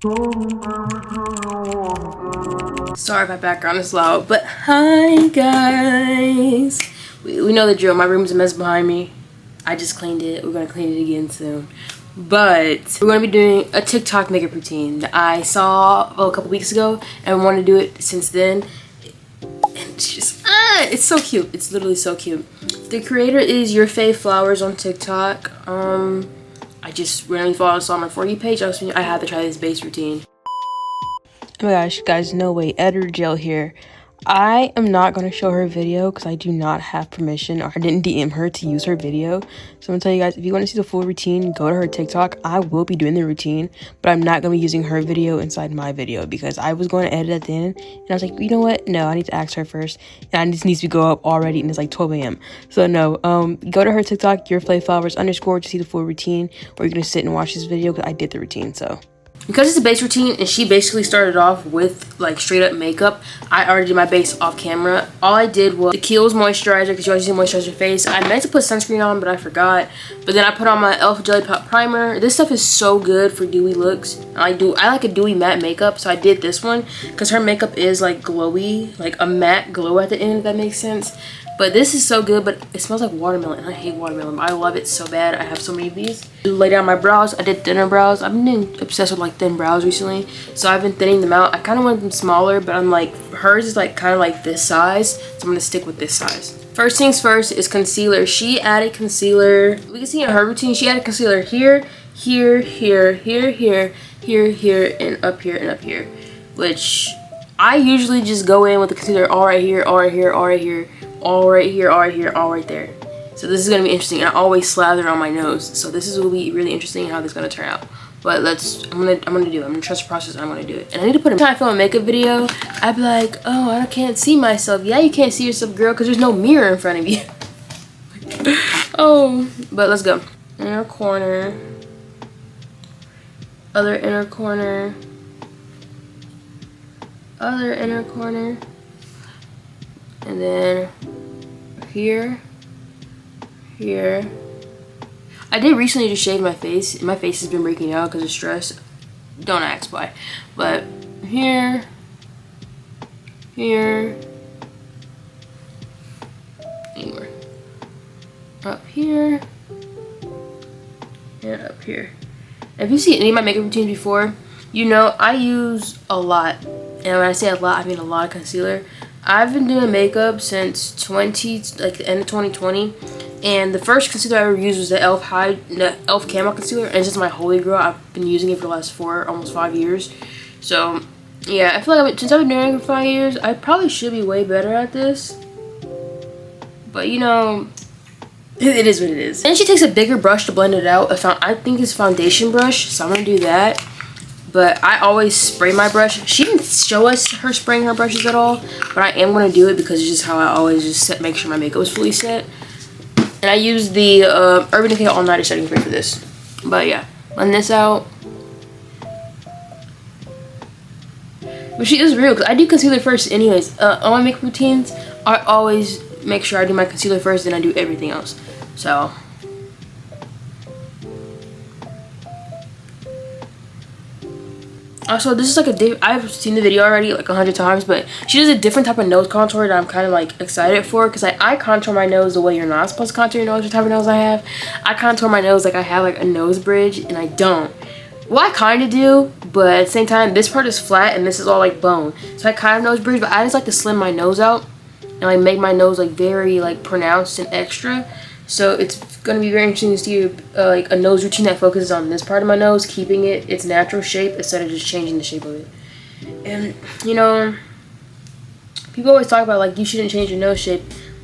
Sorry if my background is loud, but hi guys. We know the drill. My room's a mess behind me. I just cleaned it. We're gonna clean it again soon. But we're gonna be doing a TikTok makeup routine that I saw a couple weeks ago and wanted to do it since then. And it's just it's so cute. It's literally so cute. The creator is Your Fave Flowers on TikTok. I just randomly followed us on my For You page. I had to try this base routine. Oh my gosh, guys, no way. Editor Jill here. I am not going to show her video because I do not have permission, or I didn't DM her to use her video. So I'm going to tell you guys, if you want to see the full routine, go to her TikTok. I will be doing the routine, but I'm not going to be using her video inside my video because I was going to edit at the end. And I was like, you know what? No, I need to ask her first. And this needs to go up already, and it's like 12 a.m. So no, go to her TikTok, yourflaveflowers_ to see the full routine, or you're going to sit and watch this video because I did the routine, so. Because it's a base routine and she basically started off with like straight up makeup, I already did my base off camera. All I did was the Kiehl's moisturizer because you always need to moisturize your face. I meant to put sunscreen on, but I forgot. But then I put on my e.l.f. Jelly Pop primer. This stuff is so good for dewy looks. I like a dewy matte makeup, so I did this one because her makeup is like glowy, like a matte glow at the end, if that makes sense. But this is so good, but it smells like watermelon, and I hate watermelon, but I love it so bad. I have so many of these. To lay down my brows, I did thinner brows. I've been obsessed with like thin brows recently, so I've been thinning them out. I kind of want them smaller, but I'm like, hers is like kind of like this size, so I'm gonna stick with this size. First things first is concealer. She added concealer. We can see in her routine, she added concealer here, here, here, here, here, here, here, and up here, and up here. Which I usually just go in with the concealer all right here, all right here, all right here, all right here, all right here, all right there. So this is gonna be interesting. I always slather on my nose, so this is will be really interesting how this is gonna turn out. But I'm gonna do it. I'm gonna trust the process and I'm gonna do it. And I need to put a time I film a makeup video, I'd be like, oh, I can't see myself. Yeah, you can't see yourself, girl, because there's no mirror in front of you. Oh, but let's go. Inner corner, other inner corner, other inner corner, and then here, here. I did recently just shave my face. My face has been breaking out because of stress. Don't ask why. But here, here, anywhere. Up here, and up here. If you see any of my makeup routines before, you know I use a lot. And when I say a lot, I mean a lot of concealer. I've been doing makeup since the end of 2020, and the first concealer I ever used was the e.l.f. Camo Concealer, and it's just my holy grail. I've been using it for the last almost 5 years. So yeah, I feel like since I've been doing it for 5 years, I probably should be way better at this. But you know, it is what it is. And she takes a bigger brush to blend it out. I think it's foundation brush, so I'm gonna do that. But I always spray my brush. She didn't show us her spraying her brushes at all, but I am going to do it because it's just how I always just make sure my makeup is fully set. And I use the Urban Decay All Nighter setting spray for this. But yeah, blend this out. But she is real because I do concealer first anyways. On my makeup routines, I always make sure I do my concealer first, then I do everything else. So also, this is like I've seen the video already like 100 times, but she does a different type of nose contour that I'm kind of like excited for, because I contour my nose the way you're not supposed to contour your nose, the type of nose I have. I contour my nose like I have like a nose bridge, and I don't. Well, I kind of do, but at the same time, this part is flat and this is all like bone. So I kind of nose bridge, but I just like to slim my nose out and like make my nose like very like pronounced and extra. So it's going to be very interesting to see like a nose routine that focuses on this part of my nose, keeping it its natural shape instead of just changing the shape of it. And you know, people always talk about like you shouldn't change your nose shape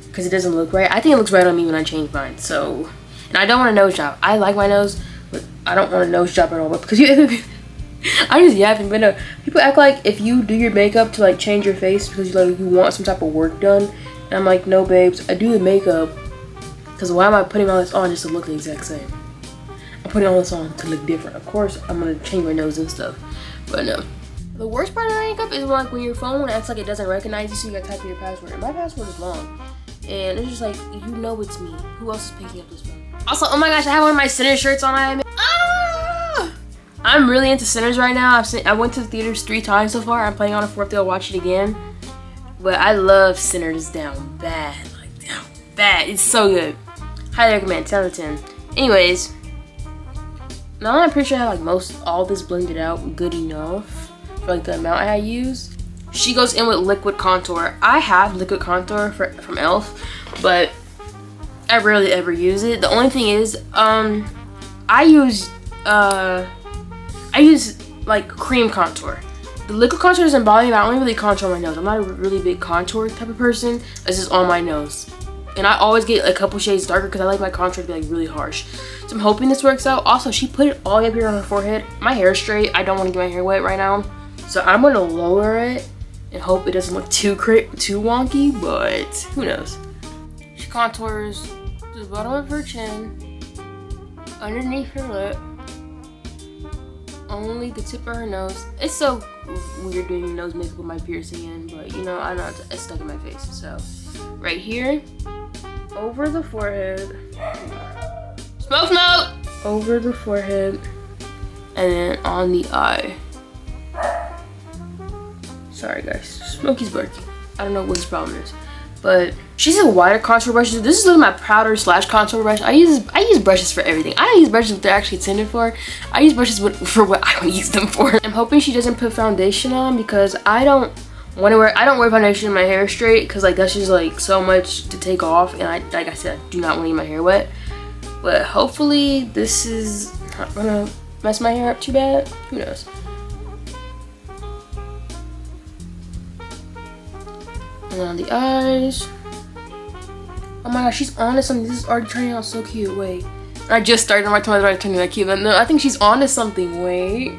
because it doesn't look right. I think it looks right on me when I change mine. So, and I don't want a nose job. I like my nose, but I don't want a nose job at all. But because I just yapping, but no, people act like if you do your makeup to like change your face because you want some type of work done, and I'm like, no, babes, I do the makeup. Because why am I putting all this on just to look the exact same? I'm putting all this on to look different. Of course, I'm going to change my nose and stuff. But no. The worst part of makeup is like when your phone acts like it doesn't recognize you, so you got to type in your password. And my password is long. And it's just like, you know it's me. Who else is picking up this phone? Also, oh my gosh, I have one of my center shirts on. I'm I'm really into Sinners right now. I went to the theaters 3 times so far. I'm planning on a 4th day. I'll watch it again. But I love Sinners down bad. Like, down bad. It's so good. Highly recommend. 10 out of 10. Anyways, now I'm pretty sure I have like all this blended out good enough for like the amount I used. She goes in with liquid contour. I have liquid contour from e.l.f. but I rarely ever use it. The only thing is, I use like cream contour. The liquid contour doesn't bother me, but I only really contour my nose. I'm not a really big contour type of person. This is on my nose. And I always get a couple shades darker because I like my contour to be like really harsh. So I'm hoping this works out. Also, she put it all the way up here on her forehead. My hair is straight. I don't want to get my hair wet right now. So I'm going to lower it and hope it doesn't look too wonky, but who knows. She contours to the bottom of her chin, underneath her lip, only the tip of her nose. It's so weird doing nose makeup with my piercing in, but you know, I know it's stuck in my face. So right here, over the forehead, smoke, over the forehead, and then on the eye. Sorry guys, Smokey's barking. I don't know what his problem is, but she's a wider contour brush. This is like my powder / contour brush. I use brushes for everything. I don't use brushes what they're actually intended for. I use brushes for what I want to use them for. I'm hoping she doesn't put foundation on because I don't wear foundation in my hair straight because like that's just like so much to take off, and like I said, I do not want to get my hair wet. But hopefully this is not gonna mess my hair up too bad. Who knows? And on the eyes. Oh my gosh, she's on to something. This is already turning out so cute. Wait. I just started on my tongue, already turning that cute. But no, I think she's on to something. Wait.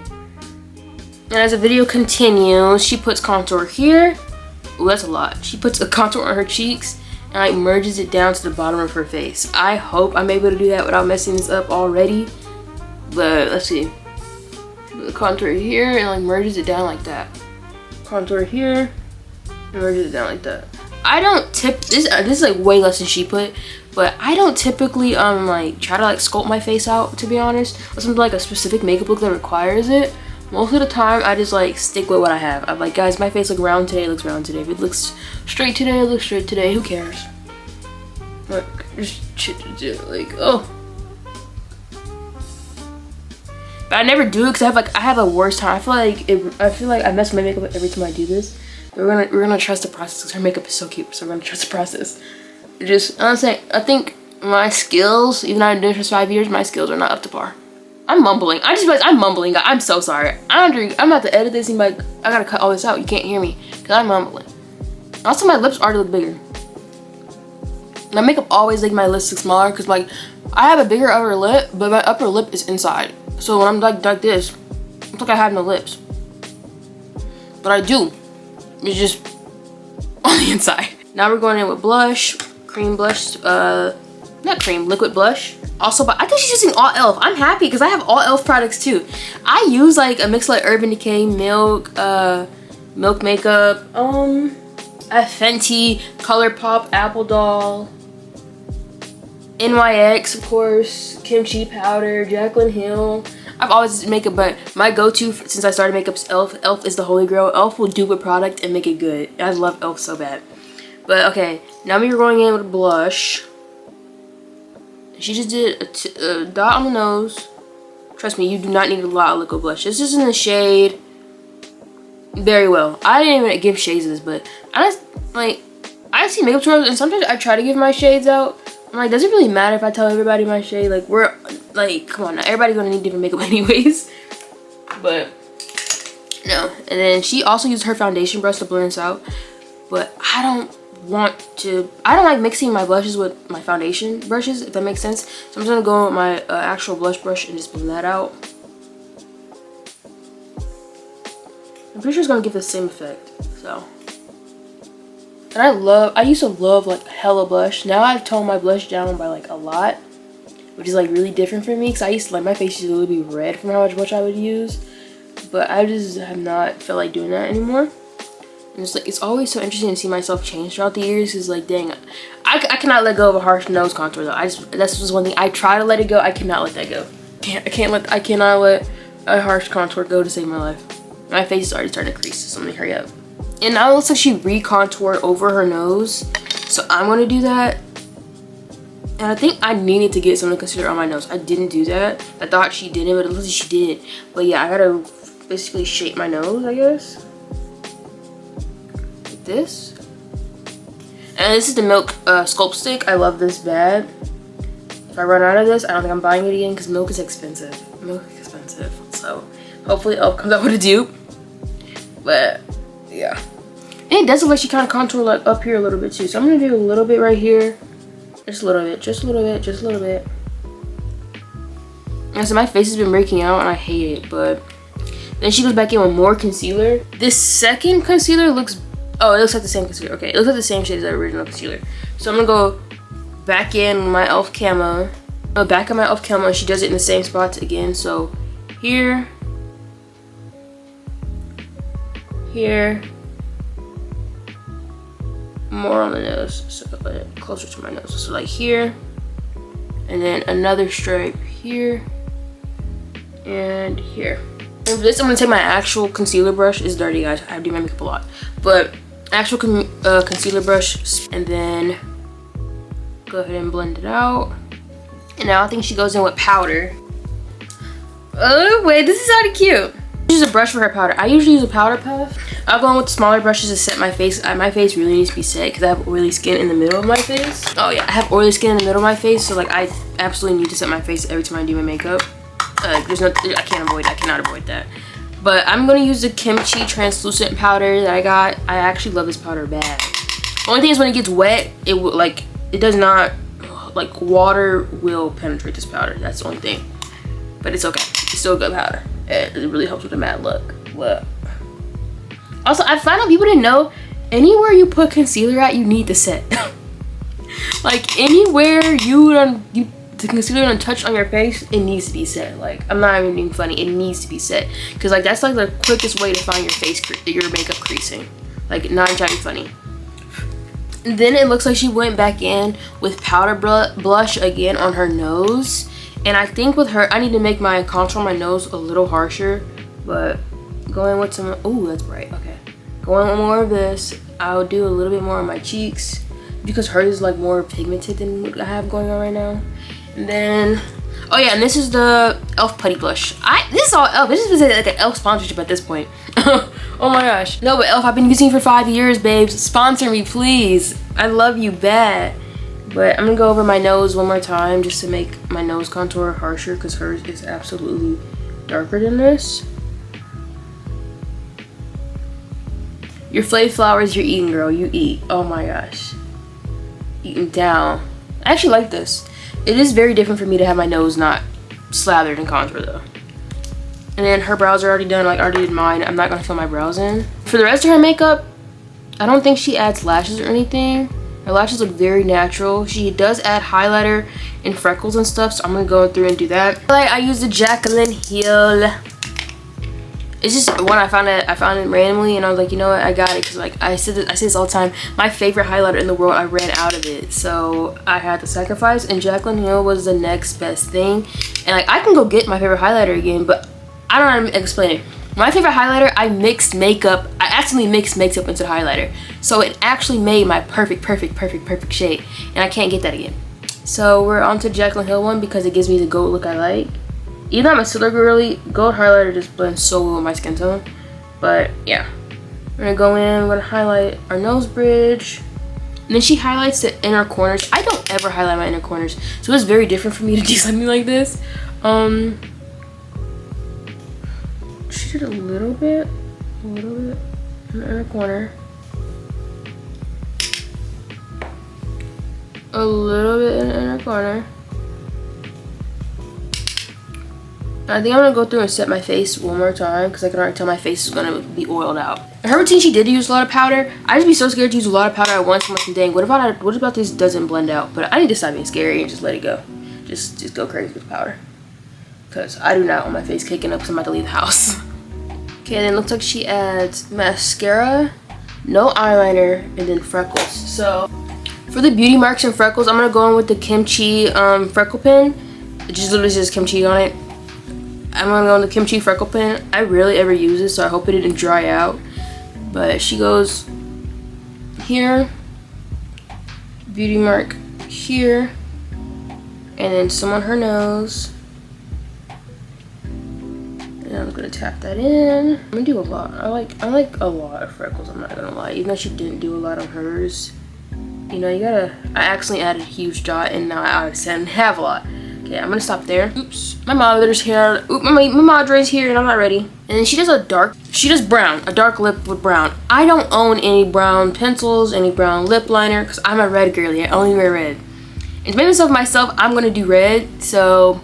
And as the video continues, she puts contour here. Ooh, that's a lot. She puts a contour on her cheeks and like merges it down to the bottom of her face. I hope I'm able to do that without messing this up already. But let's see. She puts the contour here and like merges it down like that. Contour here. Merges it down like that. I don't this is like way less than she put, but I don't typically like try to like sculpt my face out, to be honest, or something like a specific makeup look that requires it. Most of the time I just like stick with what I have. I'm like, guys, my face looks round today, it looks round today. If it looks straight today, it looks straight today. Who cares? Like, just like, oh. But I never do it because I have a worse time. I feel like I mess my makeup up every time I do this. We're gonna trust the process because her makeup is so cute, so we're gonna trust the process. I'm saying, I think my skills, even though I've been doing this for 5 years, my skills are not up to par. I'm mumbling. I just realized I'm mumbling. I'm so sorry. I'm about to edit this and be like, I gotta cut all this out. You can't hear me because I'm mumbling. Also, my lips already look bigger. My makeup always make my lips look smaller because like I have a bigger upper lip, but my upper lip is inside. So when I'm like this, it's like I have no lips. But I do. It's just on the inside. Now we're going in with blush, cream blush, not cream, liquid blush. Also, but I think she's using all e.l.f. I'm happy because I have all e.l.f. products too. I use like a mix like Urban Decay, Milk Makeup, Fenty, ColourPop, Apple Doll, NYX, of course, Kimchi Powder, Jaclyn Hill. I've always used makeup, but my go-to since I started makeup is e.l.f. e.l.f. is the holy grail. e.l.f. will dupe a product and make it good. I love e.l.f. so bad. But okay, now we're going in with blush. She just did a dot on the nose. Trust me, you do not need a lot of liquid blush. This is in the shade Very Well. I didn't even give shades of this, but I see makeup tutorials and sometimes I try to give my shades out. I'm like, does it really matter if I tell everybody my shade? Like, come on, now everybody's gonna need different makeup anyways. But no. And then she also used her foundation brush to blend this out. But I don't like mixing my blushes with my foundation brushes, if that makes sense. So I'm just gonna go with my actual blush brush and just blend that out. I'm pretty sure it's gonna give the same effect. So. And I used to love like hella blush. Now I've toned my blush down by like a lot, which is like really different for me because I used to like my face used to really be red from how much blush I would use, but I just have not felt like doing that anymore. And it's like, it's always so interesting to see myself change throughout the years because like, dang, I cannot let go of a harsh nose contour though. That's just one thing. I try to let it go. I cannot let that go. I cannot let a harsh contour go to save my life. My face is already starting to crease, so let me hurry up. And now it looks like she re-contoured over her nose. So I'm gonna do that. And I think I needed to get some of the concealer on my nose. I didn't do that. I thought she didn't, but it looks like she did. But yeah, I gotta basically shape my nose, I guess. Like this. And this is the Milk Sculpt Stick. I love this bad. If I run out of this, I don't think I'm buying it again because Milk is expensive. Milk is expensive. So hopefully Elf comes out with a dupe. But yeah. And it does look like she kind of contoured like up here a little bit too. So I'm gonna do a little bit right here. Just a little bit, just a little bit, just a little bit. And so my face has been breaking out and I hate it, but then she goes back in with more concealer. This second concealer looks, oh, it looks like the same concealer. Okay, it looks like the same shade as the original concealer. So I'm gonna go back in with my Elf camo. Back of my Elf camo, and she does it in the same spots again. So here, here, more on the nose, so closer to my nose. So like here, and then another stripe here and here. And for this, I'm gonna take my actual concealer brush. It's dirty, guys. I do my makeup a lot, but actual concealer brush, and then go ahead and blend it out. And now I think she goes in with powder. Oh wait, this is already cute. Use a brush for her powder. I usually use a powder puff. I'll go in with smaller brushes to set my face. My face really needs to be set because I have oily skin in the middle of my face. Oh yeah, I have oily skin in the middle of my face, so like I absolutely need to set my face every time I do my makeup. There's no, I can't avoid, I cannot avoid that. But I'm gonna use the Kimchi translucent powder that I got. I actually love this powder bad. The only thing is when it gets wet, it will like, it does not, like water will penetrate this powder. That's the only thing. But it's okay. It's still a good powder. It really helps with the matte look. Look. Also, I found out people didn't know, anywhere you put concealer at, you need to set. Like anywhere the concealer done touch on your face, it needs to be set. Like, I'm not even being funny. It needs to be set. Because like that's like the quickest way to find your face, your makeup creasing. Like, not entirely funny. And then it looks like she went back in with powder blush again on her nose. And I think with her, I need to make my contour on my nose a little harsher. But going with some, oh, that's bright, okay. Going with more of this, I'll do a little bit more on my cheeks because hers is like more pigmented than what I have going on right now. And then, oh yeah, and this is the Elf Putty Blush. This is all Elf. This is like an Elf sponsorship at this point. Oh my gosh. No, but Elf, I've been using it for 5 years, babes. Sponsor me, please. I love you bad. But I'm gonna go over my nose one more time just to make my nose contour harsher because hers is absolutely darker than this. Your Flav Flowers, you're eating, girl. You eat. Oh my gosh. Eating down. I actually like this. It is very different for me to have my nose not slathered in contour though. And then her brows are already done. Like I already did mine. I'm not gonna fill my brows in. For the rest of her makeup, I don't think she adds lashes or anything. Her lashes look very natural. She does add highlighter and freckles and stuff, so I'm gonna go through and do that. Like I use the Jaclyn Hill. It's just one I found it randomly, and I was like, you know what, I got it, because like I say this all the time. My favorite highlighter in the world, I ran out of it, so I had to sacrifice. And Jaclyn Hill was the next best thing. And like I can go get my favorite highlighter again, but I don't know how to explain it. My favorite highlighter, I accidentally mixed makeup into the highlighter. So it actually made my perfect shade. And I can't get that again. So we're on to Jaclyn Hill one because it gives me the gold look I like. Even though I'm a silver girly, gold highlighter just blends so well with my skin tone. But yeah. We're gonna go in, we're gonna highlight our nose bridge. And then she highlights the inner corners. I don't ever highlight my inner corners. So it's very different for me to do something like this. She did a little bit in the inner corner. A little bit in the inner corner. I think I'm gonna go through and set my face one more time because I can already tell my face is gonna be oiled out. In her routine, she did use a lot of powder. I just be so scared to use a lot of powder at once. I'm like, dang, what about this doesn't blend out? But I need to stop being scary and just let it go. Just go crazy with powder. Because I do not want my face caking up because I'm about to leave the house. Okay, and then it looks like she adds mascara, no eyeliner, and then freckles. So for the beauty marks and freckles, I'm gonna go in with the Kimchi freckle pen. It just literally says Kimchi on it. I'm gonna go in the kimchi freckle pen. I rarely ever use this, so I hope it didn't dry out. But she goes here, beauty mark here, and then some on her nose. And I'm gonna tap that in. I'm gonna do a lot. I like a lot of freckles, I'm not gonna lie. Even though she didn't do a lot on hers. You know, I accidentally added a huge dot and now I accidentally have a lot. Okay, I'm gonna stop there. Oops, my mother's here. Oop, my madre's here and I'm not ready. And then she does brown, a dark lip with brown. I don't own any brown pencils, any brown lip liner, because I'm a red girly. I only wear red. And to make myself, I'm gonna do red, so.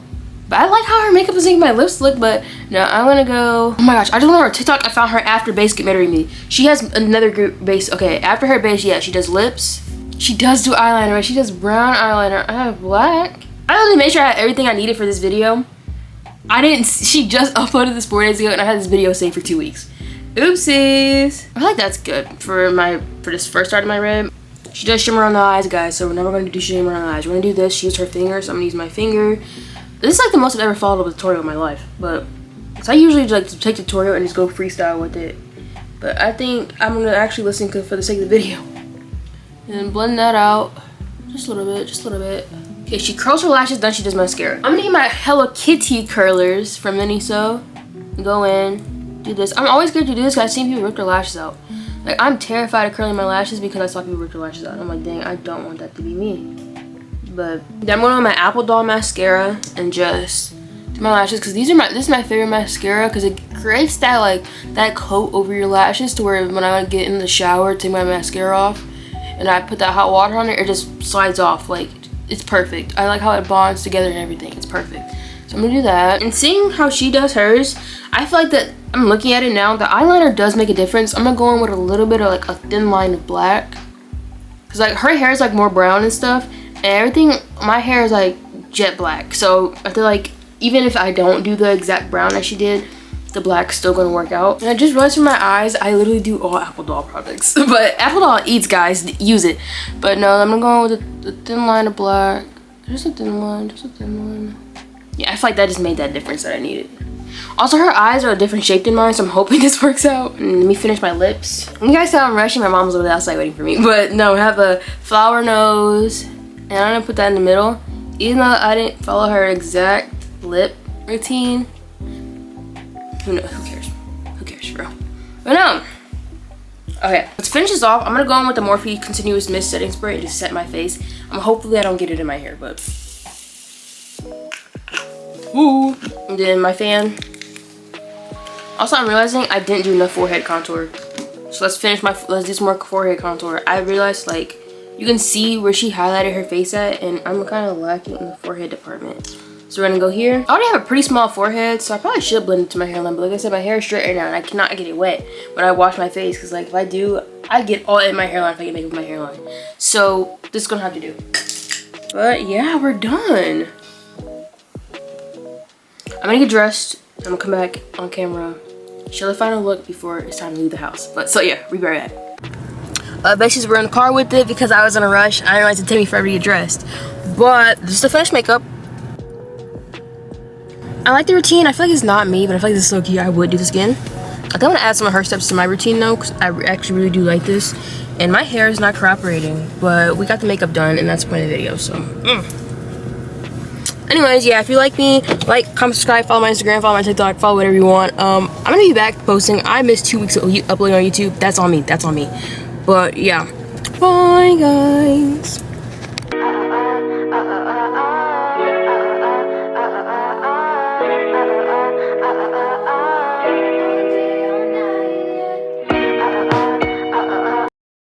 But I like how her makeup is making my lips look, but no, I'm gonna go. Oh my gosh, I just went on her TikTok. I found her after base Get Married Me. She has another group base. Okay, after her base, yeah, she does lips. She does do eyeliner, right? She does brown eyeliner. I have black. I really made sure I had everything I needed for this video. She just uploaded this 4 days ago and I had this video saved for 2 weeks. Oopsies. I feel like that's good for this first start of my red. She does shimmer on the eyes, guys, so we're never gonna do shimmer on the eyes. We're gonna do this. She used her finger, so I'm gonna use my finger. This is like the most I've ever followed a tutorial in my life, but so I usually like to take tutorial and just go freestyle with it. But I think I'm gonna actually listen for the sake of the video. And then blend that out. Just a little bit, just a little bit. Okay, she curls her lashes, then she does mascara. I'm gonna get my Hello Kitty curlers from Miniso. Go in, do this. I'm always scared to do this because I've seen people rip their lashes out. Like, I'm terrified of curling my lashes because I saw people rip their lashes out. And I'm like, dang, I don't want that to be me. But then I'm going with my Apple Doll mascara and just do my lashes because this is my favorite mascara because it creates that coat over your lashes to where when I get in the shower, take my mascara off, and I put that hot water on it just slides off. Like, it's perfect. I like how it bonds together and everything. It's perfect. So I'm gonna do that. And seeing how she does hers, I feel like that I'm looking at it now, the eyeliner does make a difference. I'm gonna go in with a little bit of like a thin line of black. Cause like her hair is like more brown and stuff. And everything, my hair is like jet black. So I feel like even if I don't do the exact brown that she did, the black's still gonna work out. And I just realized for my eyes, I literally do all Apple Doll products. But Apple Doll eats, guys, use it. But no, I'm gonna go with the thin line of black. Just a thin line, just a thin line. Yeah, I feel like that just made that difference that I needed. Also, her eyes are a different shape than mine, so I'm hoping this works out. And let me finish my lips. And you guys saw I'm rushing, my mom's over the outside waiting for me. But no, I have a flower nose. And I'm gonna put that in the middle. Even though I didn't follow her exact lip routine. Who knows? Who cares? Who cares, bro? But no. Okay, let's finish this off. I'm gonna go in with the Morphe Continuous Mist Setting Spray and just set my face. Hopefully I don't get it in my hair, but. Woo! And then my fan. Also, I'm realizing I didn't do enough forehead contour. So let's do some more forehead contour. I realized, like, you can see where she highlighted her face at, and I'm kind of lacking in the forehead department. So we're gonna go here. I already have a pretty small forehead, so I probably should blend it to my hairline, but like I said, my hair is straight right now, and I cannot get it wet when I wash my face, because like if I do, I get all in my hairline if I get makeup with my hairline. So this is gonna have to do. But yeah, we're done. I'm gonna get dressed. I'm gonna come back on camera, show the final look before it's time to leave the house. But so yeah, we'll be right back. Basically we're in the car with it because I was in a rush. I didn't realize it'd take me forever to get dressed. But this is the finished makeup. I like the routine. I feel like it's not me, but I feel like this is so cute. I would do this again. I think I'm gonna add some of her steps to my routine though, because I actually really do like this. And my hair is not cooperating, but we got the makeup done, and that's the point of the video. So, anyways, yeah, if you like me, like, comment, subscribe, follow my Instagram, follow my TikTok, follow whatever you want. I'm gonna be back posting. I missed 2 weeks of uploading on YouTube. That's on me. That's on me. But yeah, bye guys.